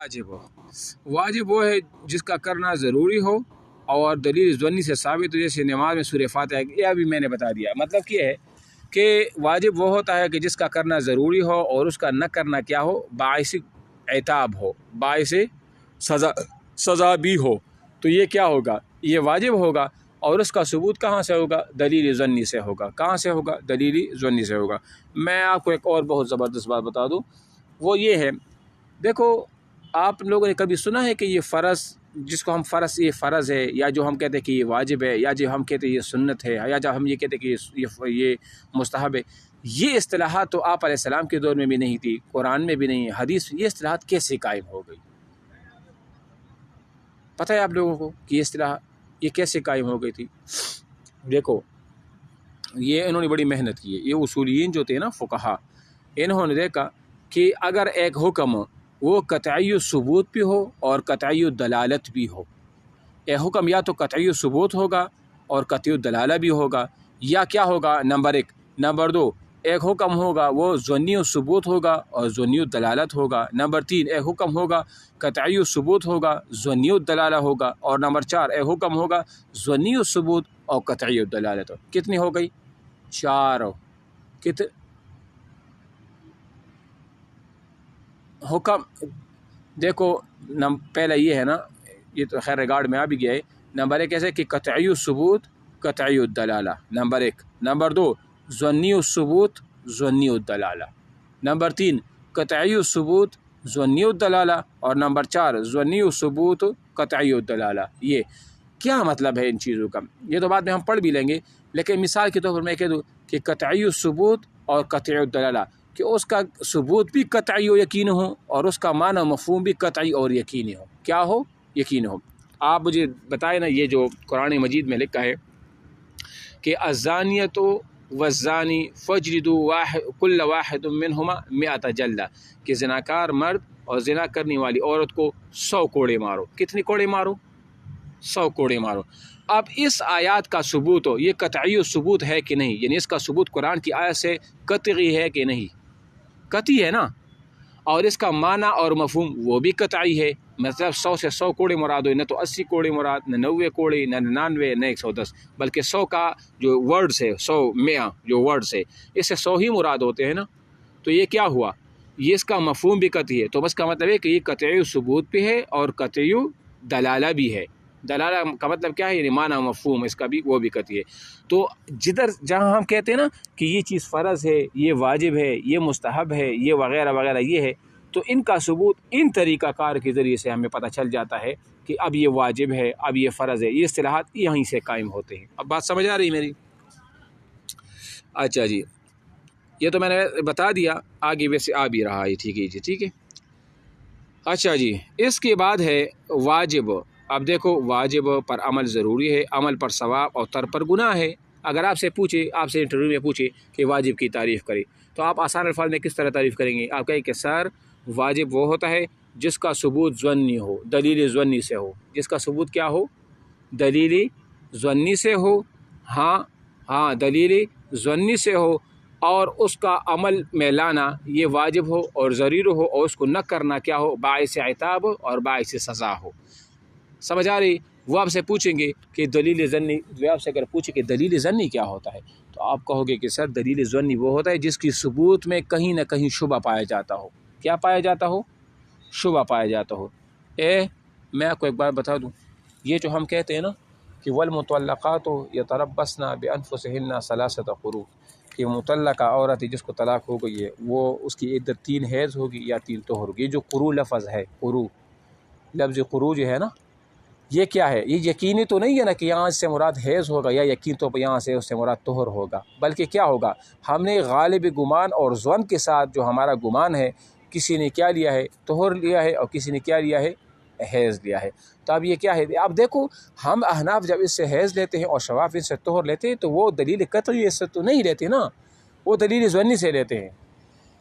واجب ہو، واجب وہ ہے جس کا کرنا ضروری ہو اور دلیل ظنی سے ثابت ہو، جیسے نماز میں سورہ فاتحہ، یہ ابھی میں نے بتا دیا۔ مطلب یہ ہے کہ واجب وہ ہوتا ہے کہ جس کا کرنا ضروری ہو اور اس کا نہ کرنا کیا ہو، باعث عتاب ہو، باعث سزا بھی ہو، تو یہ کیا ہوگا، یہ واجب ہوگا۔ اور اس کا ثبوت کہاں سے ہوگا؟ دلیل ظنی سے ہوگا۔ کہاں سے ہوگا؟ دلیل ظنی سے ہوگا۔ میں آپ کو ایک اور بہت زبردست بات بتا دوں، وہ یہ ہے، دیکھو آپ لوگوں نے کبھی سنا ہے کہ یہ فرض، جس کو ہم فرض، یہ فرض ہے، یا جو ہم کہتے ہیں کہ یہ واجب ہے، یا جو ہم کہتے ہیں یہ سنت ہے، یا جو ہم یہ کہتے ہیں کہ یہ مستحب ہے، یہ اصطلاحات تو آپ علیہ السلام کے دور میں بھی نہیں تھی، قرآن میں بھی نہیں، حدیث، یہ اصطلاحات کیسے قائم ہو گئی؟ پتہ ہے آپ لوگوں کو کہ یہ اصطلاح یہ کیسے قائم ہو گئی تھی؟ دیکھو یہ انہوں نے بڑی محنت کی ہے، یہ اصولیین جو تھے نا، فقہا، انہوں نے دیکھا کہ اگر ایک حکم وہ قطعی ثبوت بھی ہو اور قطعی دلالت بھی ہو، ایک حکم یا تو قطعی ثبوت ہوگا اور قطعی دلالہ بھی ہوگا، یا کیا ہوگا، نمبر ایک، نمبر دو، ایک حکم ہوگا وہ ظنی ثبوت ہوگا اور ظنی دلالت ہوگا، نمبر تین، ایک حکم ہوگا قطعی ثبوت ہوگا، ظنی دلالہ ہوگا، اور نمبر چار، ایک حکم ہوگا ظنی ثبوت اور قطعی دلالت۔ کتنی ہو گئی؟ چار حکم۔ دیکھو پہلا یہ ہے نا، یہ تو خیر ریکارڈ میں آ بھی گیا ہے، نمبر ایک ایسے کہ قطعی ثبوت، قطعی الدلالہ، نمبر ایک، نمبر دو ظنی ثبوت، ظنی الدلالہ، نمبر تین قطعی ثبوت، ظنی الدلالہ، اور نمبر چار ظنی ثبوت، قطعی الدلالہ۔ یہ کیا مطلب ہے ان چیزوں کا؟ یہ تو بعد میں ہم پڑھ بھی لیں گے، لیکن مثال کے طور پر میں کہہ دوں کہ قطعی ثبوت اور قطعی الدلالہ، کہ اس کا ثبوت بھی قطعی و یقین ہو اور اس کا معنی مفہوم بھی قطعی اور یقینی ہو۔ کیا ہو؟ یقین ہو۔ آپ مجھے بتائیں نا، یہ جو قرآن مجید میں لکھا ہے کہ الزانیۃ والزانی فاجلدوا کل واحد منہما مئۃ جلدہ، کہ زناکار مرد اور زنا کرنے والی عورت کو 100 کوڑے مارو۔ کتنی کوڑے مارو؟ 100 کوڑے مارو۔ اب اس آیات کا ثبوت ہو، یہ قطعی ثبوت ہے کہ نہیں، یعنی اس کا ثبوت قرآن کی آیت سے قطعی ہے کہ نہیں؟ قطعی ہے نا، اور اس کا معنی اور مفہوم وہ بھی قطعی ہے، مطلب 100 سے 100 کوڑے مراد ہو، نہ تو 80 کوڑے مراد، نہ 90 کوڑے، نہ 99، نہ 110، بلکہ 100 کا جو ورڈز ہے، 100 100 جو ورڈز ہے، اس سے 100 ہی مراد ہوتے ہیں نا۔ تو یہ کیا ہوا؟ یہ اس کا مفہوم بھی قطعی ہے، تو بس کا مطلب ہے کہ یہ قطعی ثبوت بھی ہے اور قطعی دلالہ بھی ہے۔ دلالہ کا مطلب کیا ہے؟ یعنی معنی مفہوم اس کا بھی وہ بھی قطعی ہے۔ تو جہاں ہم کہتے ہیں نا کہ یہ چیز فرض ہے، یہ واجب ہے، یہ مستحب ہے، یہ وغیرہ وغیرہ یہ ہے، تو ان کا ثبوت ان طریقہ کار کے ذریعے سے ہمیں پتہ چل جاتا ہے کہ اب یہ واجب ہے، اب یہ فرض ہے، یہ اصطلاحات یہیں سے قائم ہوتے ہیں۔ اب بات سمجھ آ رہی میری؟ اچھا جی، یہ تو میں نے بتا دیا، آگے ویسے آ بھی رہا ہے، ٹھیک ہے جی، ٹھیک ہے۔ اچھا جی، اس کے بعد ہے واجب۔ اب دیکھو واجب پر عمل ضروری ہے، عمل پر ثواب اور ترک پر گناہ ہے۔ اگر آپ سے پوچھے، آپ سے انٹرویو میں پوچھے کہ واجب کی تعریف کرے، تو آپ آسان الفاظ میں کس طرح تعریف کریں گے؟ آپ کہیں کہ سر واجب وہ ہوتا ہے جس کا ثبوت ظنی ہو، دلیل ظنی سے ہو۔ جس کا ثبوت کیا ہو؟ دلیل ظنی سے ہو، ہاں دلیل ظنی سے ہو، اور اس کا عمل میں لانا یہ واجب ہو اور ضرور ہو، اور اس کو نہ کرنا کیا ہو؟ باعث عتاب اور باعث سزا ہو۔ سمجھ آ رہی؟ وہ آپ سے پوچھیں گے کہ دلیل ظنی، وہ آپ سے اگر پوچھیں کہ دلیل ظنی کیا ہوتا ہے، تو آپ کہو گے کہ سر دلیل ظنی وہ ہوتا ہے جس کی ثبوت میں کہیں نہ کہیں شبہ پایا جاتا ہو۔ کیا پایا جاتا ہو؟ شبہ پایا جاتا ہو۔ میں آپ کو ایک بات بتا دوں، یہ جو ہم کہتے ہیں نا کہ والمطلقات یتربصن بانفسہن ثلاثۃ قروء، کہ مطلقہ عورت جس کو طلاق ہو گئی ہے، وہ اس کی عدت 3 حیض ہوگی یا 3 طہر ہوگی۔ یہ جو قروء لفظ ہے، قروء لفظ قروء جو ہے نا، یہ کیا ہے؟ یہ یقینی تو نہیں ہے نا کہ یہاں سے مراد حیض ہوگا، یا یقین تو یہاں سے اس سے مراد طہر ہوگا، بلکہ کیا ہوگا؟ ہم نے غالب گمان اور ظن کے ساتھ جو ہمارا گمان ہے، کسی نے کیا لیا ہے؟ طہر لیا ہے، اور کسی نے کیا لیا ہے؟ حیض لیا ہے۔ تو اب یہ کیا ہے؟ اب دیکھو، ہم احناف جب اس سے حیض لیتے ہیں اور شواف اس سے طہر لیتے ہیں، تو وہ دلیل قطعی اس سے تو نہیں لیتے نا، وہ دلیل ظنی سے لیتے ہیں،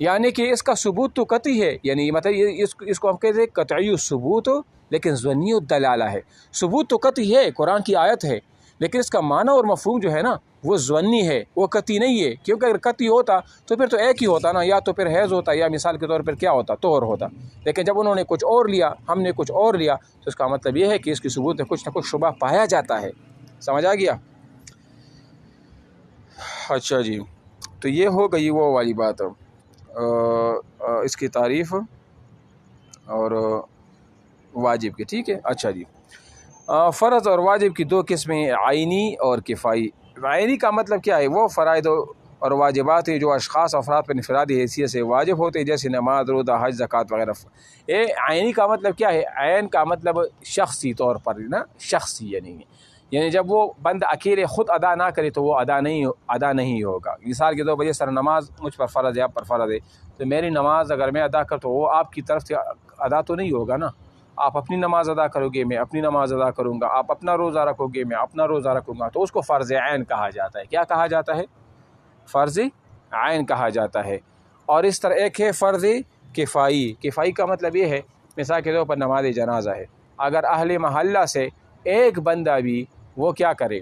یعنی کہ اس کا ثبوت تو قطعی ہے، یعنی مطلب اس کو ہم کہتے ہیں قطعی ثبوت، لیکن ظنی الدلالہ ہے۔ ثبوت تو قطعی ہے، قرآن کی آیت ہے، لیکن اس کا معنی اور مفہوم جو ہے نا وہ ظنی ہے، وہ قطعی نہیں ہے، کیونکہ اگر قطعی ہوتا تو پھر تو ایک ہی ہوتا نا، یا تو پھر حیض ہوتا یا مثال کے طور پر کیا ہوتا، طہر ہوتا. لیکن جب انہوں نے کچھ اور لیا، ہم نے کچھ اور لیا، تو اس کا مطلب یہ ہے کہ اس کی ثبوت میں کچھ نہ کچھ شبہ پایا جاتا ہے. سمجھ آ گیا؟ اچھا جی، تو یہ ہو گئی وہ والی بات اس کی تعریف اور واجب کی. ٹھیک ہے. اچھا جی، فرض اور واجب کی دو قسمیں، عینی اور کفائی. عینی کا مطلب کیا ہے؟ وہ فرائض اور واجبات ہیں جو اشخاص افراد پر انفرادی حیثیت سے واجب ہوتے ہیں، جیسے نماز، روزہ، حج، زکوٰۃ وغیرہ. عینی کا مطلب کیا ہے؟ عین کا مطلب شخصی طور پر نا، شخصی یعنی جب وہ بندہ اکیلے خود ادا نہ کرے تو وہ ادا نہیں ہوگا. مثال کے طور پر سر نماز مجھ پر فرض ہے، آپ پر فرض ہے، تو میری نماز اگر میں ادا کرتا ہوں وہ آپ کی طرف سے ادا تو نہیں ہوگا نا. آپ اپنی نماز ادا کرو گے، میں اپنی نماز ادا کروں گا. آپ اپنا روزہ رکھو گے، میں اپنا روزہ رکھوں گا. تو اس کو فرض عین کہا جاتا ہے. کیا کہا جاتا ہے؟ فرض عین کہا جاتا ہے. اور اس طرح ایک ہے فرض کفائی. کفائی کا مطلب یہ ہے، مثال کے طور پر نماز جنازہ ہے، اگر اہل محلہ سے ایک بندہ بھی وہ کیا کرے،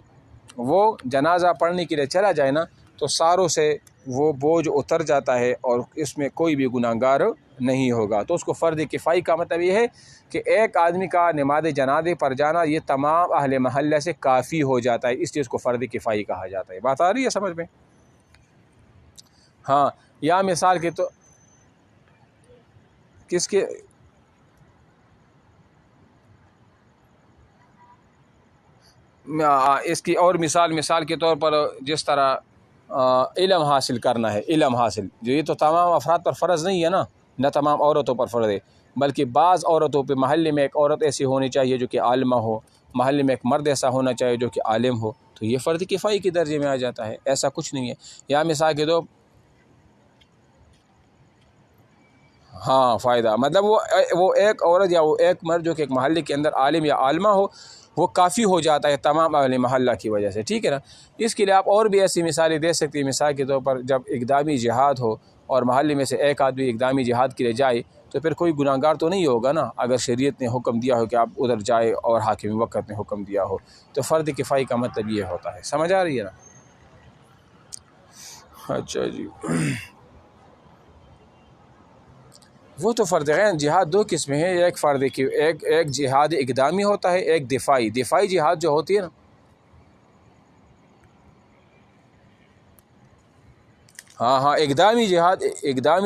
وہ جنازہ پڑھنے کے لیے چلا جائے نا، تو ساروں سے وہ بوجھ اتر جاتا ہے اور اس میں کوئی بھی گناہ گار نہیں ہوگا. تو اس کو فرض کفائی کا مطلب یہ ہے کہ ایک آدمی کا نماز جنازے پر جانا یہ تمام اہل محلہ سے کافی ہو جاتا ہے، اس لیے اس کو فرض کفائی کہا جاتا ہے. بات آ رہی ہے سمجھ میں؟ ہاں. یا مثال کے تو کس کے اس کی اور مثال کے طور پر جس طرح علم حاصل کرنا ہے، علم حاصل جو یہ تو تمام افراد پر فرض نہیں ہے نا، نہ تمام عورتوں پر فرض ہے، بلکہ بعض عورتوں پہ محلے میں ایک عورت ایسی ہونی چاہیے جو کہ عالمہ ہو، محلے میں ایک مرد ایسا ہونا چاہیے جو کہ عالم ہو، تو یہ فرض کفائی کے درجے میں آ جاتا ہے. ایسا کچھ نہیں ہے. یا مثال کے دو ہاں فائدہ مطلب وہ ایک عورت یا وہ ایک مرد جو کہ ایک محلے کے اندر عالم یا عالمہ ہو، وہ کافی ہو جاتا ہے تمام اہل محلہ کی وجہ سے. ٹھیک ہے نا. اس کے لیے آپ اور بھی ایسی مثالیں دے سکتے ہیں. مثال کے طور پر جب اقدامی جہاد ہو اور محلے میں سے ایک آدمی اقدامی جہاد کے لیے جائے، تو پھر کوئی گناہ گار تو نہیں ہوگا نا، اگر شریعت نے حکم دیا ہو کہ آپ ادھر جائے اور حاکم وقت نے حکم دیا ہو. تو فرض کفائی کا مطلب یہ ہوتا ہے. سمجھ آ رہی ہے نا؟ اچھا جی. وہ تو فرض عین جہاد دو قسمیں ہیں، ایک جہاد اقدامی ہوتا ہے، ایک دفاعی جہاد جو ہوتی ہے نا. ہاں اقدامی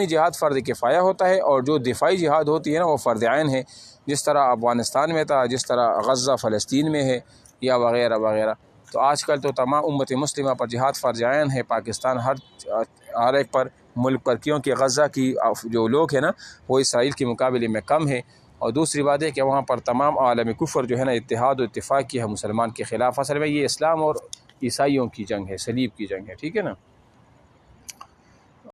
جہاد فرض کفایہ ہوتا ہے، اور جو دفاعی جہاد ہوتی ہے نا وہ فرض عین ہے، جس طرح افغانستان میں تھا، جس طرح غزہ فلسطین میں ہے، یا وغیرہ وغیرہ. تو آج کل تو تمام امت مسلمہ پر جہاد فرض عین ہے، پاکستان ہر ایک پر ملک پر، کیونکہ غزہ کی جو لوگ ہیں نا وہ اسرائیل کے مقابلے میں کم ہے. اور دوسری بات ہے کہ وہاں پر تمام عالم کفر جو ہے نا اتحاد و اتفاق کی ہے مسلمان کے خلاف. اصل میں یہ اسلام اور عیسائیوں کی جنگ ہے، صلیب کی جنگ ہے. ٹھیک ہے نا.